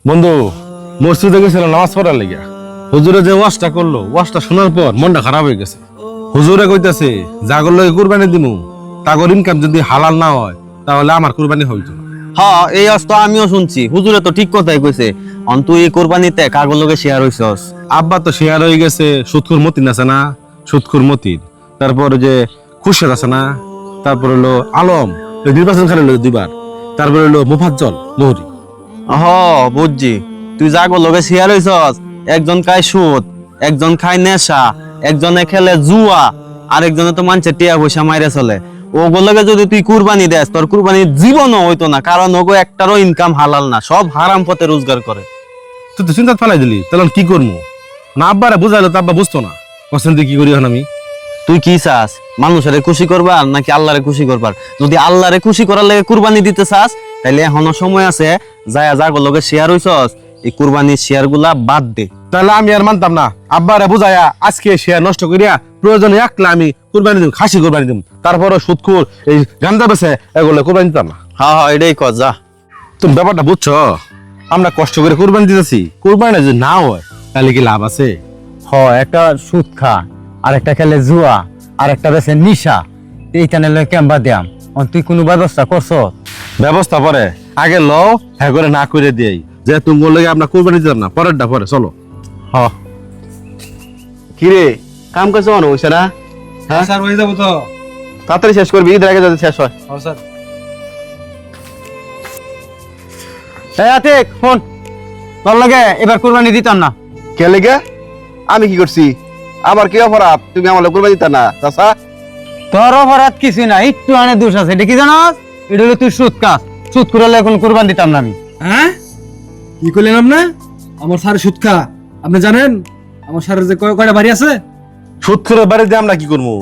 বন্ধু, মসজিদে গেছিল নামাজ পড়ার লেগে। হুজুরে যে ওয়াজটা করলো, ওয়াজটা শোনার পর মনটা খারাপ হয়ে গেছে। হুজুরে কইতাছে জাগর লগে কুরবানি দিমু, তাগর ইনকাম যদি হালাল না হয় তাহলে আমার কুরবানি হইতো না। হ্যাঁ, এই অবস্থা আমিও শুনছি। হুজুরে তো ঠিক কথাই কইছে। তুই এই কোরবানিতে কাগর লগে শেয়ার হইছস। আব্বা তো শেয়ার হয়ে গেছে সুৎখুর মতিন আছে না, সুৎখুর মতিন। তারপর যে খুরশেদ আছে না, তারপর হলো আলম, নির্বাচন খেলে দুইবার। তারপর হলো মুফাজ্জল মোহরি। হ, বুঝছি। তুই জাগর লগে শেয়ার হইছস। একজন খায় সুদ, একজন খায় নেশা, একজনে খেলে জুয়া, আরেকজনে তো মানুষের টিয়া পয়সা মাইরে চলে। ওগুলোকে যদি তুই কুরবানি দেস, তোর কুরবানির জীবনও হইতো না, কারণ ওগো একটারও ইনকাম হালাল না, সব হারাম পথে রোজগার করে। তুই তো চিন্তা ফেলাই দিলি, তাহলে কি করবো? না আব্বারে বুঝাইলো তো আব্বা বুঝতো না। কখন তুই কি করি এখন আমি? তুই কি চাস, মানুষের খুশি করবার নাকি আল্লাহরে খুশি করবার? যদি আল্লাহরে খুশি করার লাগে কুরবানি দিতে চাস, তাহলে এখনো সময় আছে। যায়া জাগর লগে শেয়ার হইছস, এই কুরবানির শেয়ার গুলা বাদ দে। তাহলে আমি আর মানতাম না। আব্বারে বুঝাইয়া আজকে শেয়ার নষ্ট করিয়া প্রয়োজনে একলা আমি কুরবানি দিব, খাসি কুরবানি দিব। তারপরে সুদখোর এই গান্দা বেছে এগুলো কুরবানি দিতাম না। হ্যাঁ হ্যাঁ, এটাই কর যা। তুমি ব্যাপারটা বুঝছো? আমরা কষ্ট করে কুরবানি দিতেছি, কুরবানি যদি না হয় তাহলে কি লাভ আছে? একটা সুদ খা, আর একটা খেলে জুয়া, আর একটা বেছে নিশা। এইটা নিলে কেমবা দিয়াম। তুই কোনো ব্যবস্থা করছ? ব্যবস্থা পরে আগে লও, হ্যাঁ করে না করে দিই যে তুমি বললে আমরা কুরবানি দিতাম না, পরেরটা পরে চলো। কিরে, কাম কাজ মনে হইছে না? হ্যাঁ স্যার হয়ে যাবো তো। তাড়াতাড়ি শেষ করবি, ঈদের আগে যাতে শেষ হয়। স্যার আতিক ফোন তোর লাগে এবার কুরবানি দিতাম না। কে লেগে? আমি কি করছি? আমার কি অপরাধ তুমি আমার কুরবানি দিতা না চাচা? তোর অপরাধ কিছু না, একটু আনে দোষ আছে। এটা কি জানাস? এটা হলো তুই সুদ খাস। সুদ করলে এখন কুরবানি দিতাম না আমি। হ্যাঁ, কি করলেন আপনি? আমার স্যার সুদ খা। আপনি জানেন আমার স্যারের যে কয়টা বাড়ি আছে? সুদখোরের বাড়িতে আমরা কি করবো?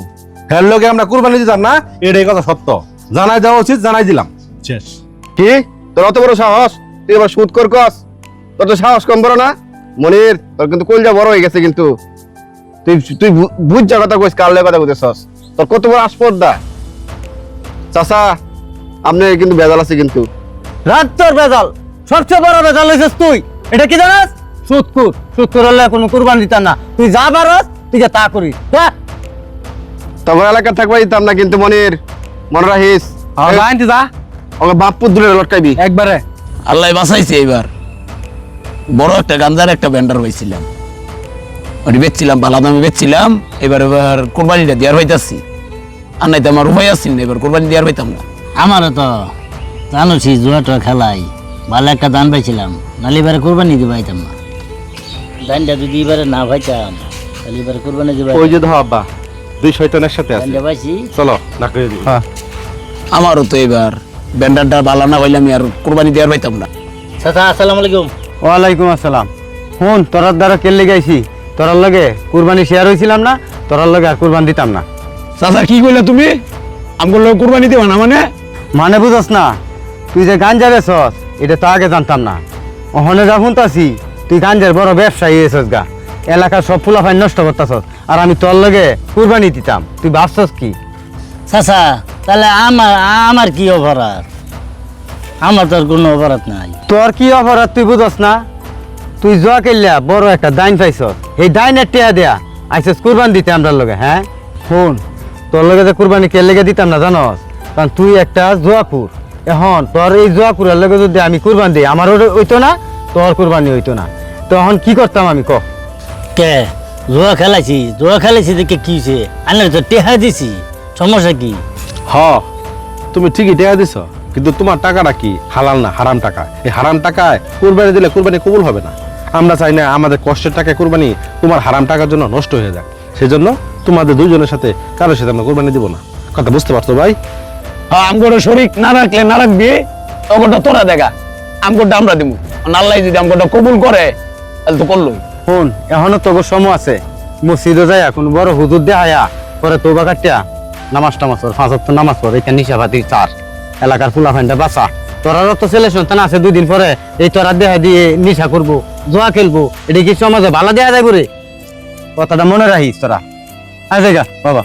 হ্যাঁ লোকে আমরা কুরবানি দিতাম না, এটাই কথা সত্য। জানাই দেওয়া উচিত, জানাই দিলাম, শেষ। কি তোর অত বড় সাহস? তুই এবার সুদ কর কস? তোর তো সাহস কম বড় না মনির, তোর কিন্তু কলজা বড় হয়ে গেছে। কিন্তু তুই তুই বুঝ যা কথা কইস, কার কথা কইতেছস? তোর কত বড় আসপর্দা চাচা। আপনি কিন্তু বেজাল আছে কিন্তু। রাত তোর বেজাল, সবচেয়ে বড় বেজাল হয়েছিস তুই। এটা কি জানাস? সুদ কর। সুদ করলে কোনো কুরবানি দিতাম না। তুই যা পারস তুই যা তা করিস। তোমার এলাকার থাকবা দিতাম না কিন্তু মনির, মনে রাখিস। যা ওকে বাপপুর দূরে লটকাইবি একবারে। আল্লাহ বাঁচাইছে। এবার বড় একটা গাঞ্জার একটা ব্যান্ডার পাইছিলাম, ওটি বেচছিলাম, ভালো দামে বেচছিলাম। এবার কোরবানিটা দেওয়ার হইতাছি, আর নাই তো আমার উপায় আসছিল না, এবার কোরবানি দেওয়ার হইতাম না। আমারও তো জানোছি জুয়াটা খেলাই ভালো একটা দান পাইছিলাম, নাহলে এবারে কোরবানি দিতে পাইতাম না। দানটা যদি এবারে না পাইতাম তাহলে এবারে কোরবানি দিতে ওই যে ধর আব্বা, দুই শয়তানের সাথে আছে, দানটা পাইছি। চলো না করে দিই। আমারও তো এবার ব্যান্ডারটা ভালো না হইলে আমি আর কোরবানি দেওয়ার পাইতাম না। চাচা আসসালামু আলাইকুম। ওয়ালাইকুম আসসালাম। ফোন তোরার দ্বারা কেলে গাইছি, তোরার লগে কুরবানি শেয়ার হয়েছিলাম না, তোরার লগে আর কুরবানি দিতাম না। চাচা কি কইলা তুমি? আমগুলো কোরবানি দেওয়া না মানে? মানে বুঝস না, তুই যে গাঞ্জা বেচস এটা তো আগে জানতাম না। ওখানে যা শুনতাছি তুই গাঞ্জার বড় ব্যবসায়ী হয়েছস গা, এলাকার সব ফুলাফাই নষ্ট করতেছস, আর আমি তোর লগে কুরবানি দিতাম। তুই ভাবছস কি? চাচা তাহলে আমার কি অপরাধ? আমার তো আর কোনো অপরাধ নাই। তোর কি অপরাধ তুই বুঝস না? তুই জোয়া কেলিয়া বড় একটা ডাইন পাইছস, এই ডাইনের টেয়া দেয়া আইসস কুরবানি দিতে আমরা লগে। হ্যাঁ শুন, তোর লগে যে কুরবানি কে লেগে দিতাম না জানস, কারণ তুই একটা জোয়াকুর। এখন তোর এই জোয়াকুরের লগে যদি আমি কুরবানি দিই, আমার হইতো না, তোর কুরবানি হইতো না। তখন কি করতাম আমি ক? কে জুয়া খেলাইছি দেখে কি হয়েছে? আনলে তো টেহা দিছি, সমস্যা কি? হ, তুমি ঠিকই টাকা দিছ, কিন্তু তোমার টাকাটা কি হালাল না, হারাম টাকা। এই হারাম টাকায় কুরবানি দিলে কুরবানি কবুল হবে না। আমরা চাই না আমাদের কষ্টের টাকায় কুরবানি তোমার হারাম টাকার জন্য নষ্ট হয়ে যাক। সেজন্য তোমাদের দুইজনের সাথে কারোর সাথে আমরা কুরবানি দিব না। কথা বুঝতে পারছো ভাই? হ্যাঁ, আমগোর শরীর না রাখলে না রাখবি, ওটা তোরা দেখা, আমগোটা আমরা দিব। আল্লাহ যদি আমগোটা কবুল করে তাহলে তো করলোই। শুন, এখনো তোর সময় আছে। মসজিদে যায় কোনো বড় হুজুর দেখায়া পরে তোবা কাটিয়া নামাজ টামাজ পড়, 5 ওয়াক্ত নামাজ পড়, এটা নিশাপাতি চার, এলাকার ফুলাফাইনটা বাঁচা। তোরারও তো ছেলে সন্তান আছে, 2 দিন পরে এই তোরা দেহা দিয়ে নিশা করবো, জোয়া খেলবো, এটা কি সমাজে ভালো দেয়া যায় রে? কথাটা মনে রাখিস তোরা। আচ্ছা বাবা।